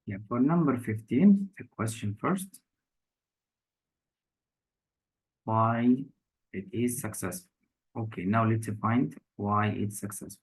Yeah, for number 15, the question first. Why it is successful. Okay, now let's find why it's successful.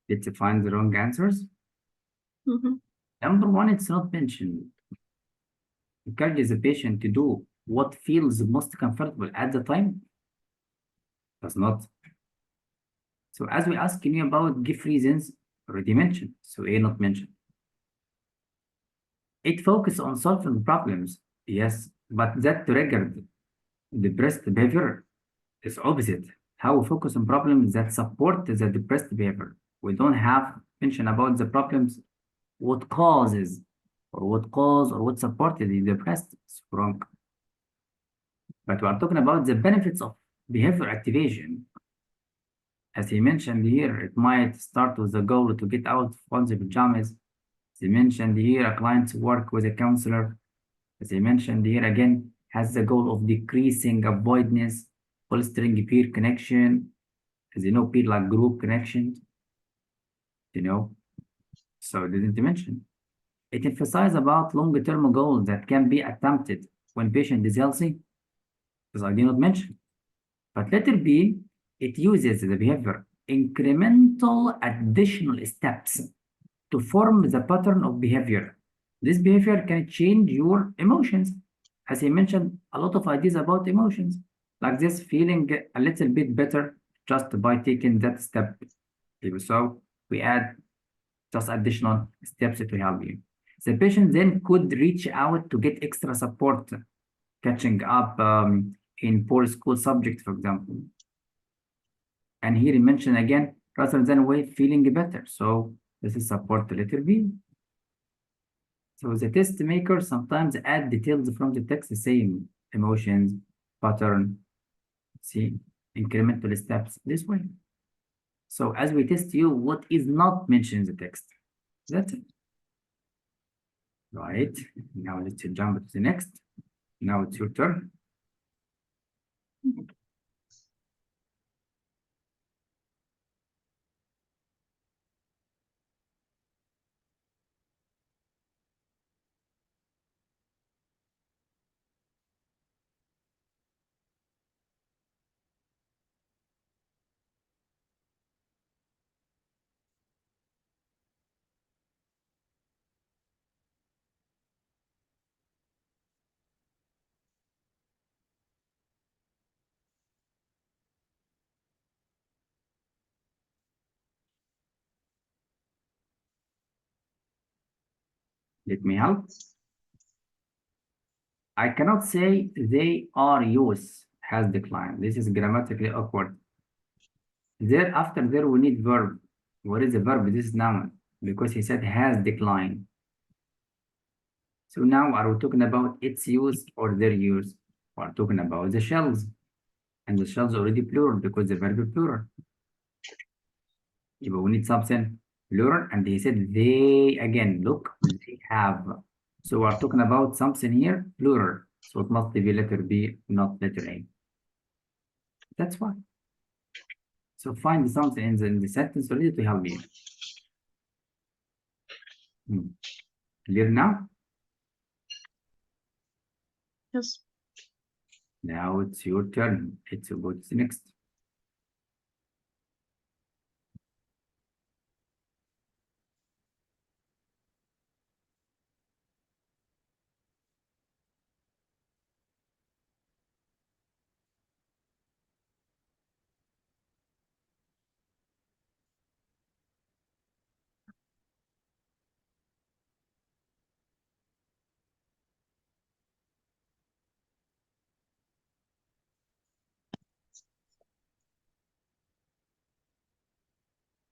Let's find the wrong answers. Number one, it's not mentioned. Encourages the patient to do what feels most comfortable at the time. Does not. So as we asking you about give reasons, already mentioned. So A not mentioned. It focused on solving problems. Yes, but that triggered depressed behavior is opposite. How we focus on problems that support the depressed behavior. We don't have mention about the problems, what causes or what supported the depressed. It's wrong. But we are talking about the benefits of behavior activation. As he mentioned here, it might start with the goal to get out of the pajamas. As he mentioned here, a client's work with a counselor. As I mentioned here again, has the goal of decreasing avoidance, fostering peer connection, as you know, peer like group connections, you know. So I didn't mention. It emphasizes about long-term goals that can be attempted when patient is healthy, as I did not mention. But letter B, it uses the behavior incremental additional steps to form the pattern of behavior. This behavior can change your emotions. As I mentioned, a lot of ideas about emotions, like this feeling a little bit better just by taking that step. So we add just additional steps to help you. The patient then could reach out to get extra support, catching up in poor school subject, for example. And here he mentioned again, rather than wait, feeling better. So this is support the letter B. So the test maker sometimes add details from the text, the same emotions, pattern, see, incremental steps this way. So as we test you, what is not mentioned in the text? That's it. Right. Now let's jump to the next. Now it's your turn. Let me help. I cannot say they are youth has declined. This is grammatically awkward. There, after there, we need verb. What is the verb? This is noun because he said has declined. So now are we talking about its use or their use? We're talking about the shells. And the shells already plural because the verb is plural. We need something plural, and he said they again. Look, they have. So we're talking about something here plural. So it must be letter B, not letter A. That's why. So find something in the sentence already to help you. Clear now? Yes. Now it's your turn. It's go to the next.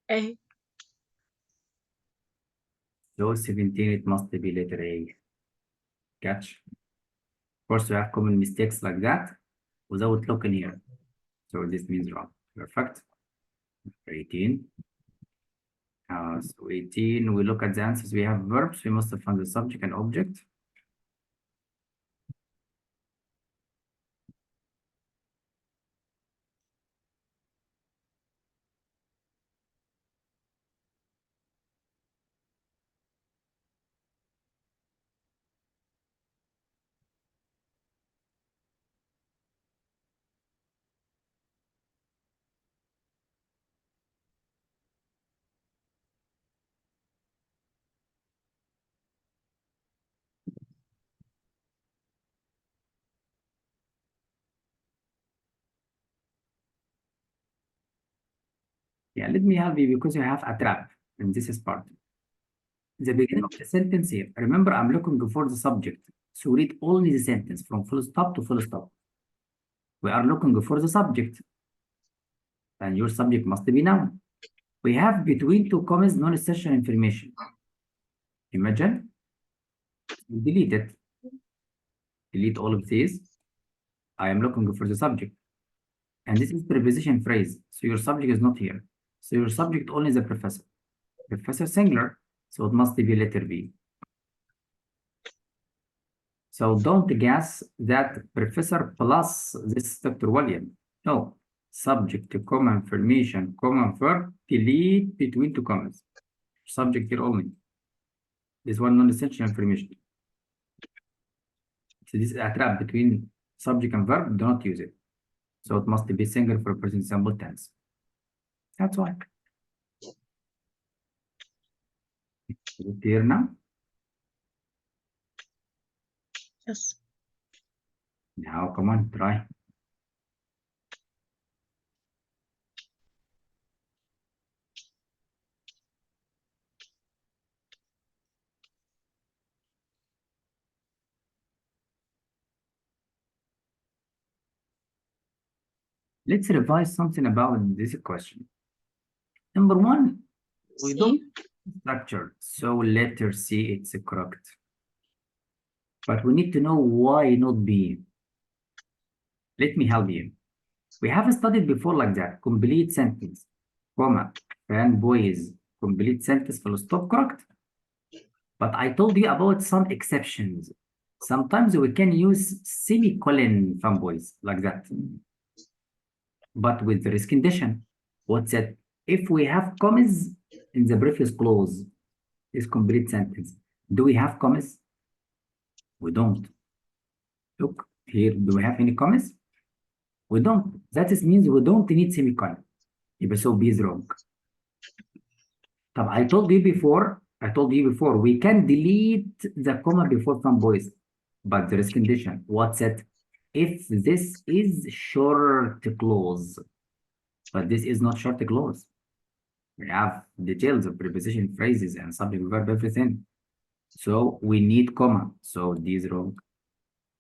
A. So 17, it must be letter A. Catch. Of course, we have common mistakes like that without looking here. So this means wrong. Perfect. 18. So 18, we look at the answers. We have verbs. We must find the subject and object. Yeah, let me help you because you have a trap, and this is part. The beginning of the sentence here. Remember, I'm looking for the subject. So read only the sentence from full stop to full stop. We are looking for the subject, and your subject must be noun. We have between two commas non-essential information. Imagine, delete it. Delete all of these. I am looking for the subject. And this is preposition phrase. So your subject is not here. So your subject only is a professor. Professor singular. So it must be letter B. So don't guess that professor plus this Dr. William. No. Subject, comma, information, comma, verb, delete between two commas. Subject here only. This one non-essential information. So this is a trap between subject and verb. Do not use it. So it must be singular for present simple tense. That's why. Is it clear now? Yes. Now, come on, try. Let's revise something about this question. Number one, we C. don't structure, so letter C, it's correct. But we need to know why not B. Let me help you. We have studied before like that, complete sentence, comma, fanboys, complete sentence, full stop, correct? But I told you about some exceptions. Sometimes we can use semicolon fanboys like that. But with this condition, what's that? If we have commas in the previous clause, this complete sentence, do we have commas? We don't. Look here, do we have any commas? We don't. That means we don't need semicolon. يبقى so B is wrong. طب I told you before, we can delete the comma before some boys, but there is condition. What's it? If this is short clause, but this is not short clause. We have details of preposition, phrases, and subject, verb, everything. So we need comma. So D is wrong.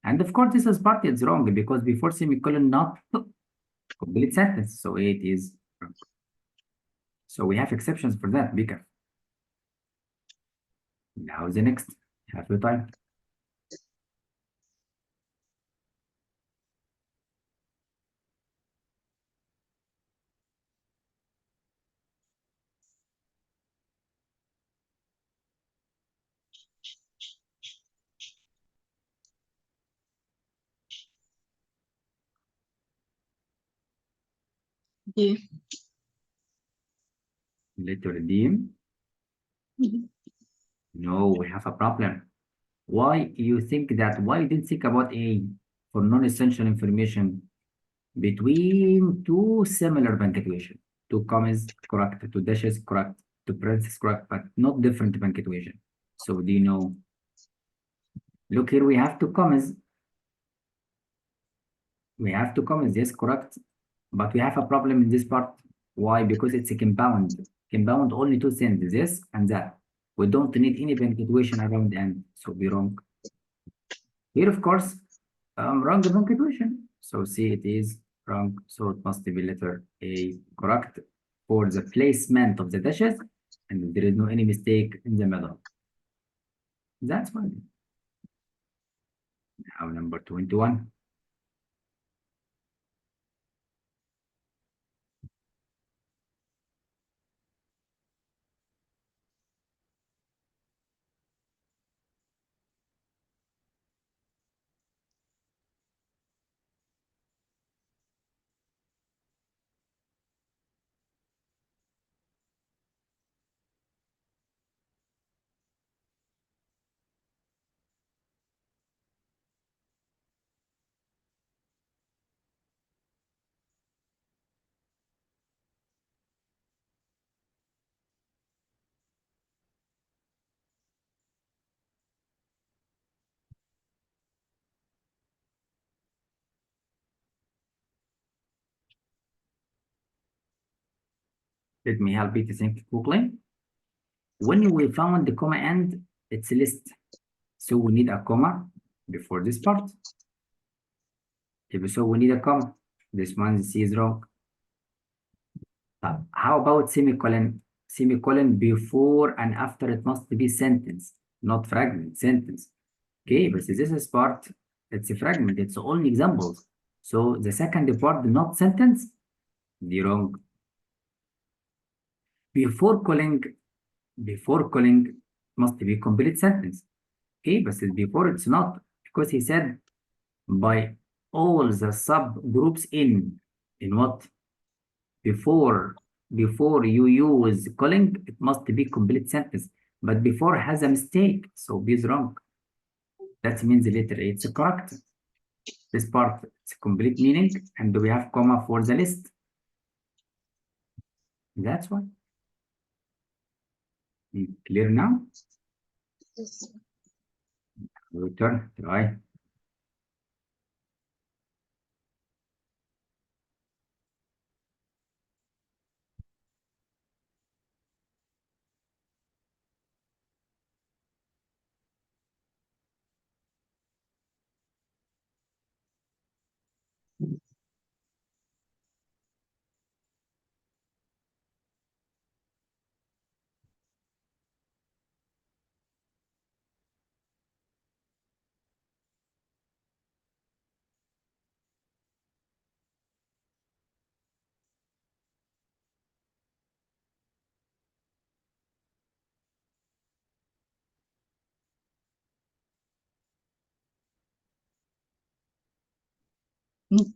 And of course, this is part it's wrong because before semicolon not complete sentence. So it is wrong. So we have exceptions for that. Be careful. Now the next. Have your time. D. Letter D. Mhm. No, we have a problem. Why you think that? Why you didn't think about A for non-essential information between two similar punctuation? Two commas correct, two dashes correct, two parentheses correct, but not different punctuation. So do you know? Look here, we have two commas. We have two commas, yes, correct. But we have a problem in this part. Why? Because it's a compound. Compound only two sentences, this and that. We don't need any punctuation around the end, so be wrong. Here, of course, wrong punctuation. So C, it is wrong. So it must be letter A correct for the placement of the dashes, and there is no any mistake in the middle. That's fine. Now number 21. Let me help you to think quickly. When we found the comma end, it's a list. So we need a comma before this part. So we need a comma. This one C is wrong. How about semicolon? Semicolon before and after it must be sentence, not fragment, sentence. Okay, but this is part, it's a fragment, it's only examples. So the second part, not sentence, the wrong. Before calling must be complete sentence. Okay, but before it's not, because he said by all the subgroups in what? Before you use calling, it must be complete sentence. But before has a mistake, so B is wrong. That means the letter A it's correct. This part it's complete meaning, and we have comma for the list. That's why. Clear now? Yes. Return, right?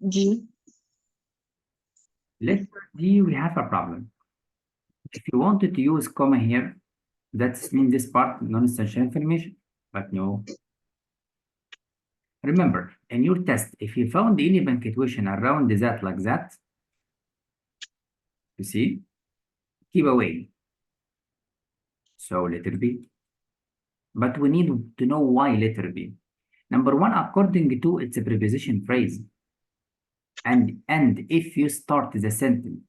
G. Letter D, we have a problem. If you wanted to use comma here, that means this part non-essential information, but no. Remember, in your test, if you found any punctuation around that like that, you see, keep away. So letter B. But we need to know why letter B. Number one, according to its a preposition phrase. And if you start the sentence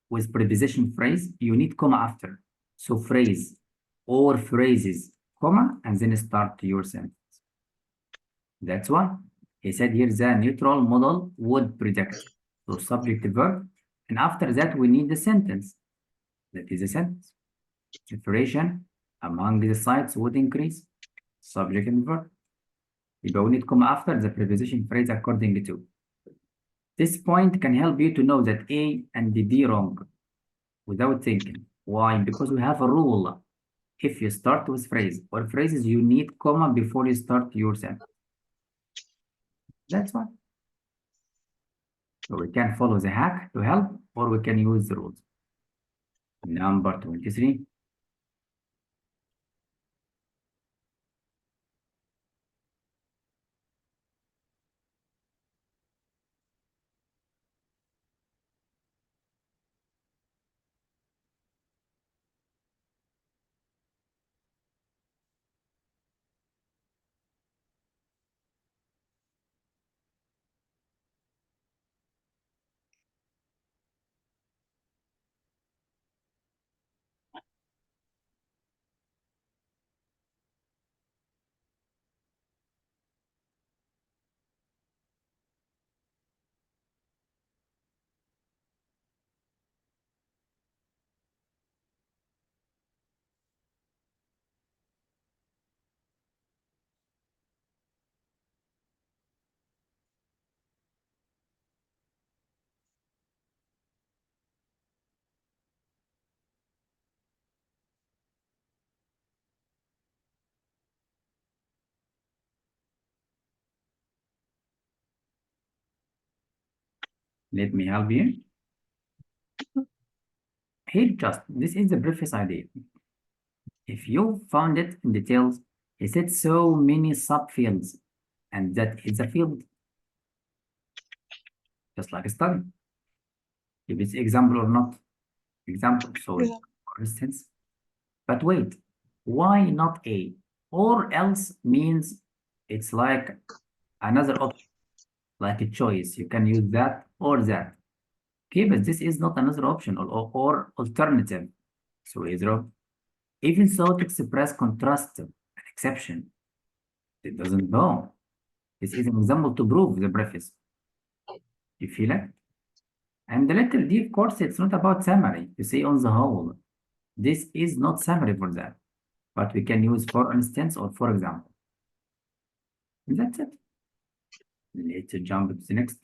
with preposition phrase, you need comma after. So phrase or phrases, comma, and then start your sentence. That's why. He said here the neutral model would predict. So subject to verb, and after that we need the sentence. That is a sentence. Separation among the sites would increase. Subject and verb. يبقى we need comma after the preposition phrase according to. This point can help you to know that A and B wrong without thinking. Why? Because we have a rule. If you start with phrase or phrases, you need comma before you start your sentence. That's why. So we can follow the hack to help, or we can use the rules. Number 23. Let me help you. Here, just this is the preface idea. If you found it in details, he said so many subfields, and that is a field, just like a study. If it's example or not, example. So, Yeah. for instance, but wait, why not A? Or else means it's like another option, like a choice. You can use that or that. Okay, but this is not another option or alternative. So is wrong. Even so, to express contrast, an exception, it doesn't know. This is an example to prove the preface. You feel it? And the letter D, of course, it's not about summary. You say on the whole. This is not summary for that. But we can use for instance or for example. And that's it. Let's jump to the next.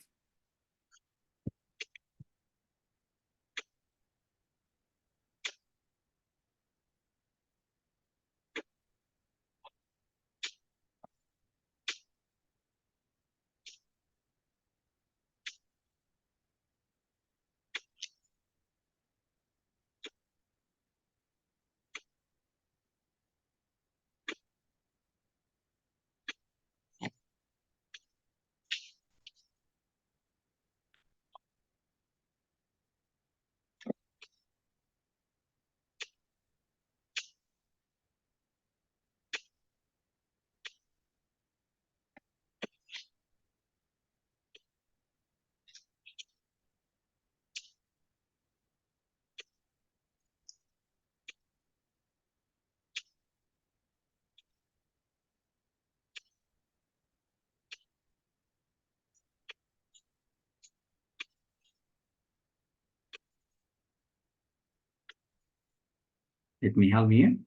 Let me help you.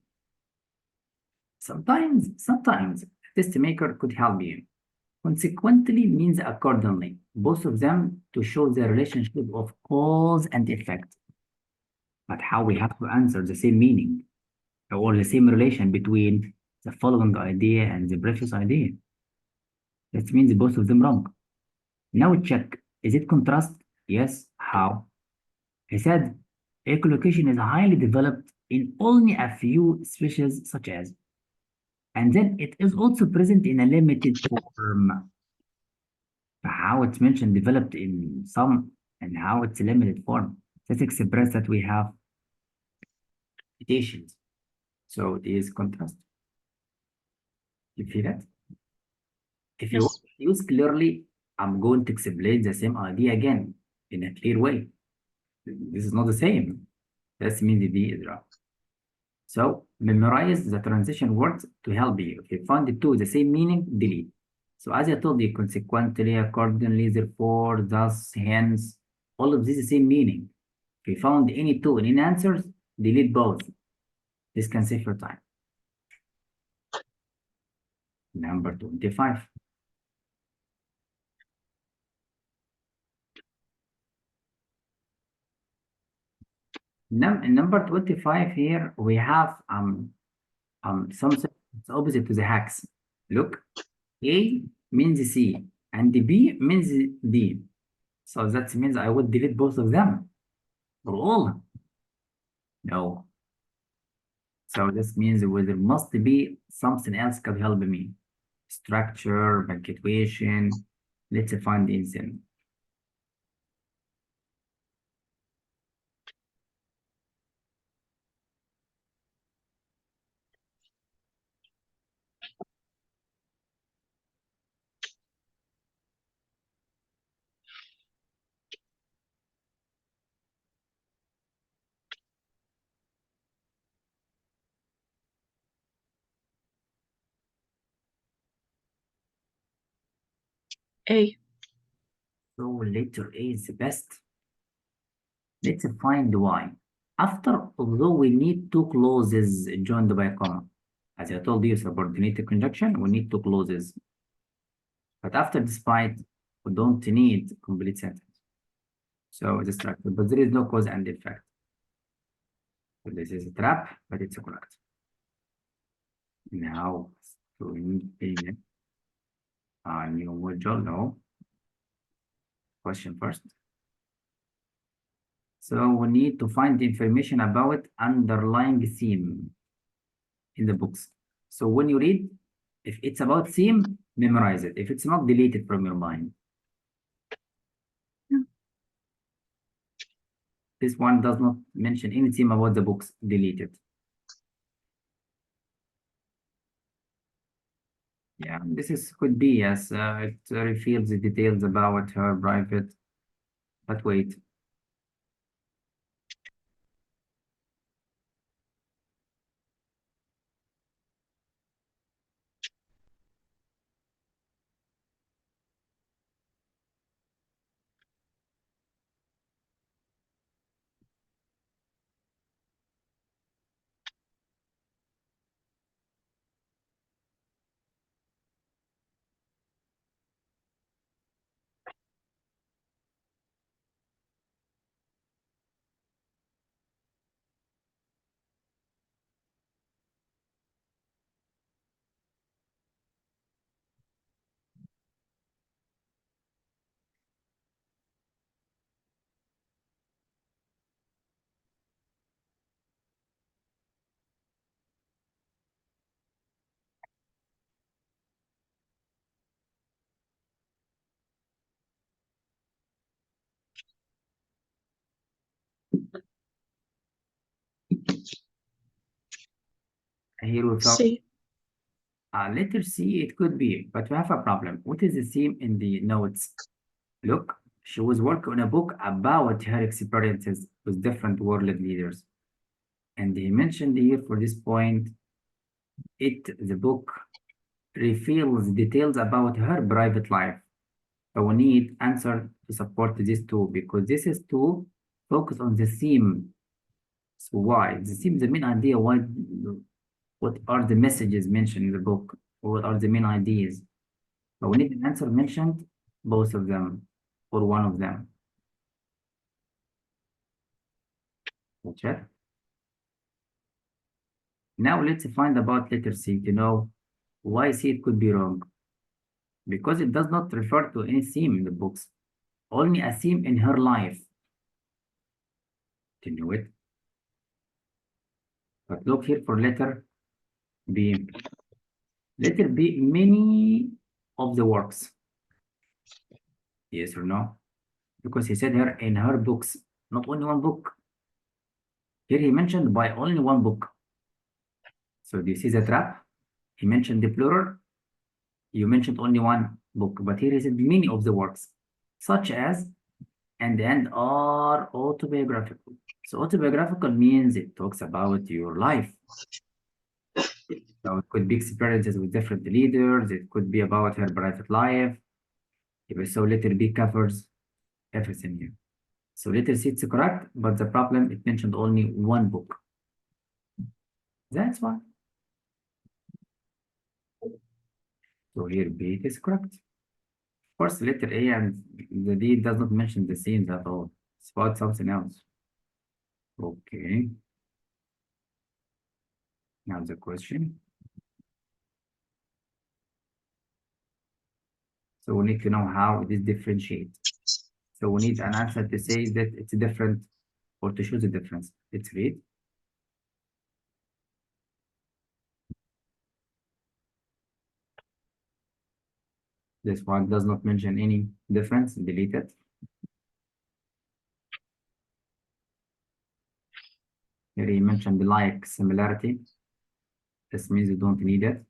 Sometimes a test maker could help you. Consequently means accordingly, both of them to show the relationship of cause and effect. But how we have to answer the same meaning or the same relation between the following idea and the previous idea. That means both of them wrong. Now check, is it contrast? Yes. How? He said echolocation is highly developed in only a few species such as, and then it is also present in a limited form. How it's mentioned developed in some and how it's a limited form. That express that we have mutations. So it is contrast. You feel that? If you Yes. use clearly, I'm going to explain the same idea again in a clear way. This is not the same. That means the D is wrong. So memorize the transition words to help you. If you find the two the same meaning, delete. So as I told you, consequently, accordingly, therefore, thus, hence, all of this is the same meaning. If you found any two in any answers, delete both. This can save your time. Number 25. Number 25 here, we have something that's opposite to the hacks. Look, A means C and B means D. So that means I would delete both of them or all. No. So this means there must be something else could help me. Structure, punctuation. Let's find the instant. A. So letter A is the best. Let's find why. Although we need two clauses joined by a comma. As I told you, subordinated conjunction, we need two clauses. But after despite, we don't need complete sentence. So it's structure, but there is no cause and effect. So this is a trap, but it's correct. Now, so we need a new module, no. Question first. So we need to find the information about underlying theme in the books. So when you read, if it's about theme, memorize it. If it's not, delete it from your mind. This one does not mention any theme about the books, delete it. Yeah, this could be, yes, it reveals the details about her private, but wait. Here we found C. letter C, it could be, but we have a problem. What is the theme in the notes? Look, she was working on a book about her experiences with different world leaders. And he mentioned here for this point, the book reveals details about her private life. So we need answer to support this too, because this is to focus on the theme. So why? The theme, the main idea, what are the messages mentioned in the book? What are the main ideas? So we need an answer mentioned both of them or one of them. Check. Now let's find about letter C to know why C it could be wrong. Because it does not refer to any theme in the books, only a theme in her life. To know it. But look here for letter B. Letter B, many of the works. Yes or no? Because he said here in her books, not only one book. Here he mentioned by only one book. So this is a trap. He mentioned the plural. You mentioned only one book, but here he said many of the works, such as and the end are autobiographical. So autobiographical means it talks about your life. So it could be experiences with different leaders. It could be about her private life. So letter B covers everything here. So letter C is correct, but the problem, it mentioned only one book. That's why. So here B is correct. Of course, letter A and the D does not mention the scenes at all. It's about something else. Okay. Now the question. So we need to know how it is differentiate. So we need an answer to say that it's different or to show the difference. Let's read. This one does not mention any difference. Delete it. Here he mentioned the like similarity. This means you don't need it.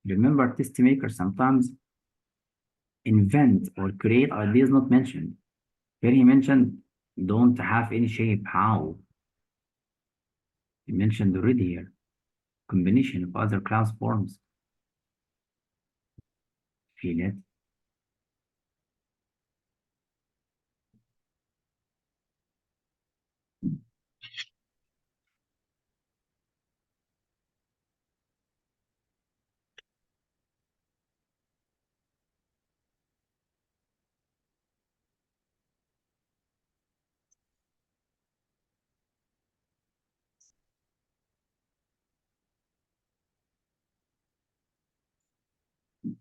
Remember, test makers sometimes invent or create ideas not mentioned. Here he mentioned don't have any shape. How? He mentioned already here. Combination of other class forms. Feel it?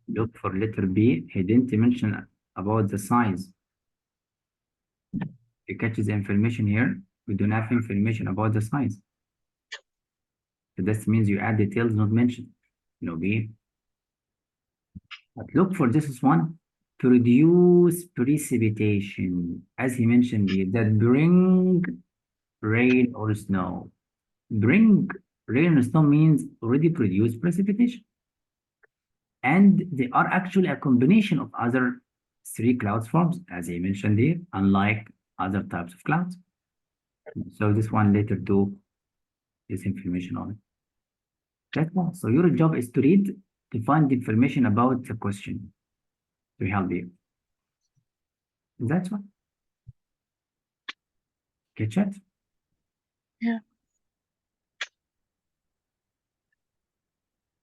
Look for letter B. He didn't mention about the size. He catches the information here. We don't have information about the size. So this means you add details not mentioned. No B. But look for this one to reduce precipitation. As he mentioned here, that bring rain or snow. Bring rain or snow means already produce precipitation. And they are actually a combination of other three cloud forms, as he mentioned here, unlike other types of clouds. So this one later do this information on it. That's all. So your job is to read to find information about the question to help you. That's what. Catch it? Yeah.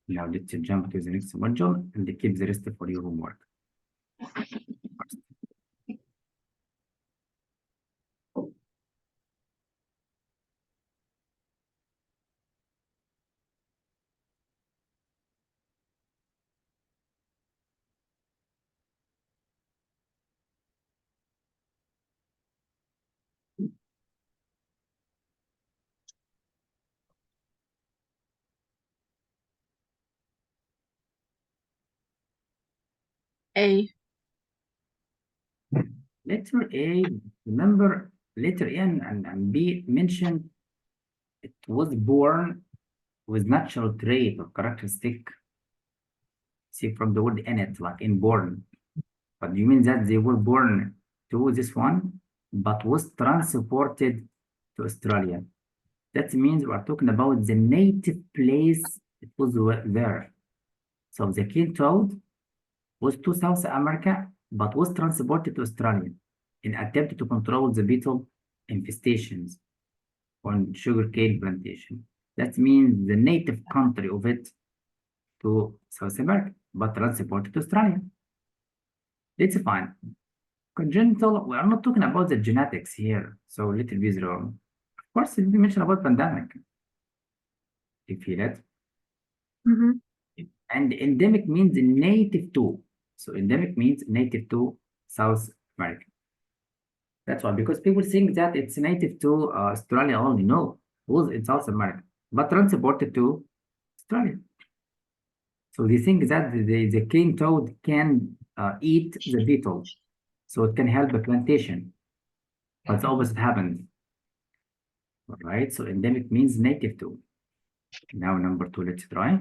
Now let's jump to the next module and keep the rest for your homework. A. Letter A, remember letter A and B mentioned it was born with natural trait or characteristic. See from the word in it, like inborn. But you mean that they were born to this one? but was transported to Australia. That means we are talking about the native place it was there. So the keel toad was to South America, but was transported to Australia in attempt to control the beetle infestations on sugarcane plantation. That means the native country of it to South America, but transported to Australia. It's fine. Congenital, we are not talking about the genetics here, so little bit wrong. Of course, we mentioned about pandemic. You feel it? Mm-hmm. And endemic means native to. So endemic means native to South America. That's why, because people think that it's native to Australia only. No, it was in South America, but transported to Australia. So they think that the cane toad can eat the beetle, so it can help the plantation. But the opposite happens. All right, so endemic means native to. Now number two, let's try.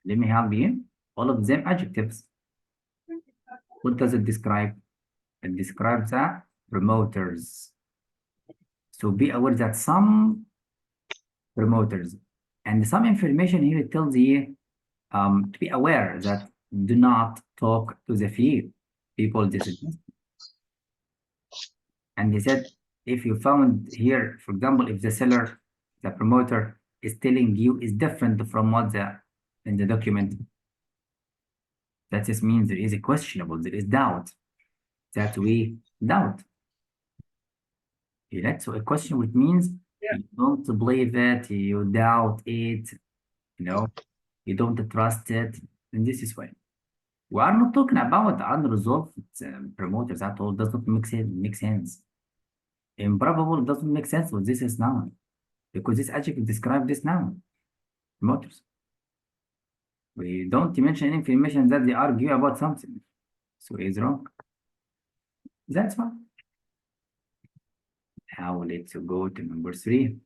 Let me help you. All of them adjectives. What does it describe? It describes the promoters. So be aware that some promoters and some information here it tells you to be aware that do not talk to the few people this is. And he said, if you found here, for example, if the seller, the promoter is telling you is different from what the in the document, that just means there is a questionable, there is doubt that we doubt. Yeah, so a question which means you don't believe it, you doubt it, you know, you don't trust it, and this is why. We are not talking about unresolved promoters at all. Does not make sense. Improbable doesn't make sense with this is noun because this adjective describes this noun. Promoters. We don't mention any information that they argue about something. So it's wrong. That's why. Now let's go to number three.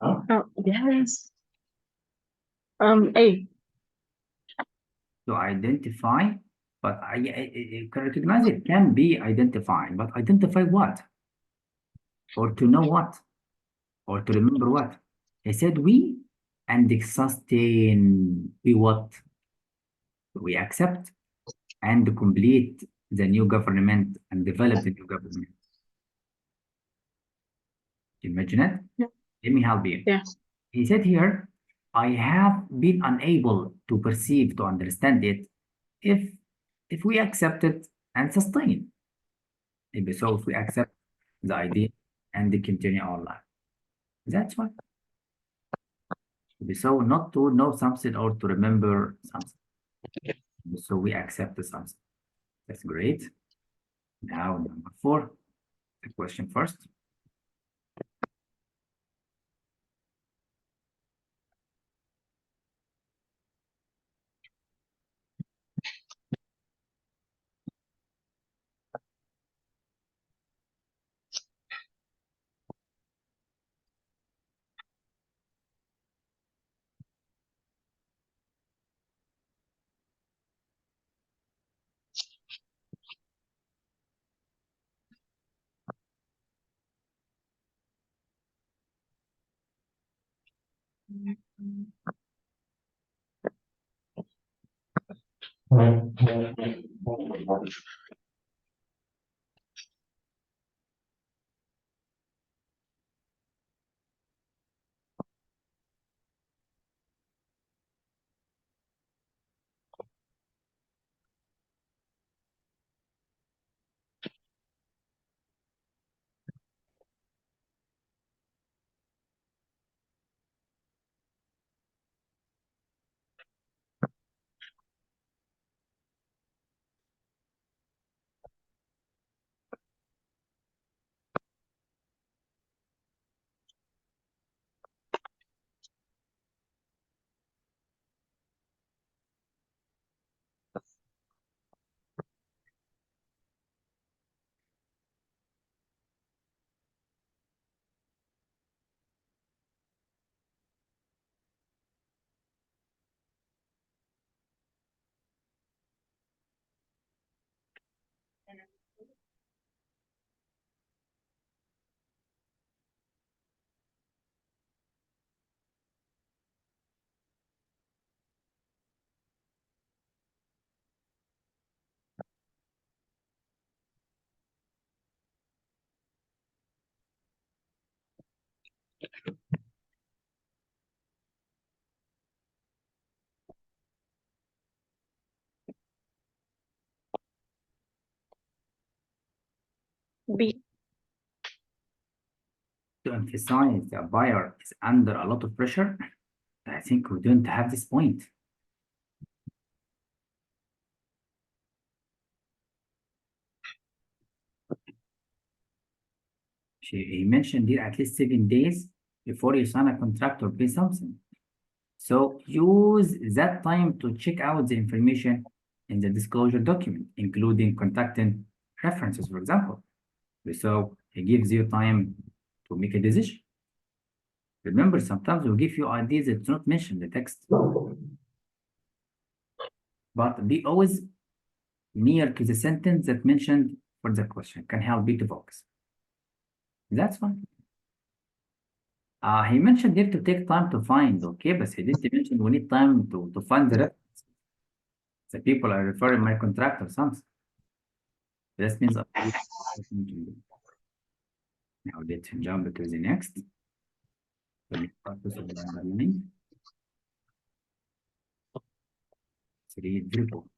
Oh, yes. A. To identify, but I can recognize it can be identifying, but identify what? Or to know what? Or to remember what? He said we and sustain we what? We accept and complete the new government and develop the new government. Imagine it? Yeah. Let me help you. Yeah. He said here, I have been unable to perceive, to understand it if we accept it and sustain. Maybe so if we accept the idea and continue our life. That's why. Maybe so not to know something or to remember something. So we accept something. That's great. Now number four, the question first. B. To emphasize the buyer is under a lot of pressure, I think we don't have this point. He mentioned here at least 7 days before you sign a contract or pay something. So use that time to check out the information in the disclosure document, including contacting references, for example. So he gives you time to make a decision. Remember, sometimes we give you ideas that's not mentioned in the text. But be always near to the sentence that mentioned for the question can help you to focus. That's fine. He mentioned here to take time to find, okay, but he didn't mention we need time to find the reference. The people are referring my contract or something. This means now let's jump to the next. The next purpose of the underline. 3 dribble.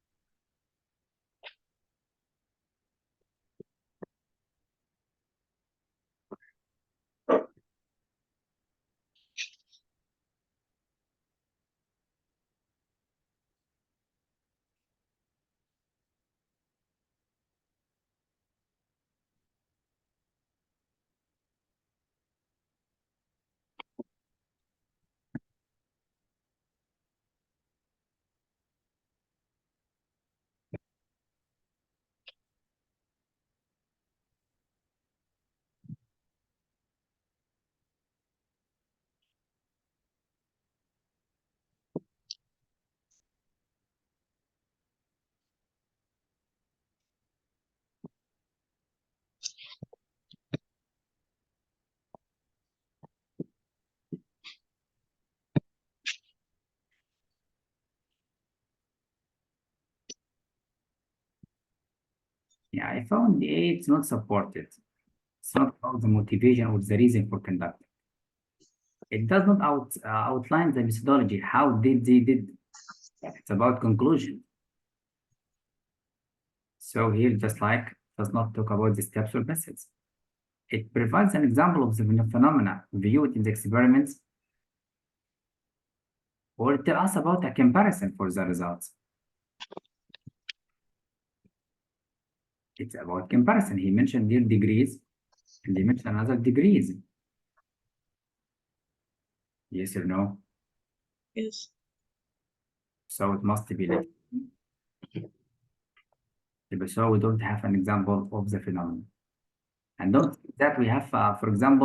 Yeah, I found it's not supported. It's not about the motivation or the reason for conducting. It does not outline the methodology. How did they did? It's about conclusion. So here, just like does not talk about the steps or methods. It provides an example of the phenomena viewed in the experiments, or tell us about a comparison for the results. It's about comparison. He mentioned their degrees, and he mentioned another degrees. Yes or no? Yes. So it must be like, so we don't have an example of the phenomenon. And don't that we have, for example,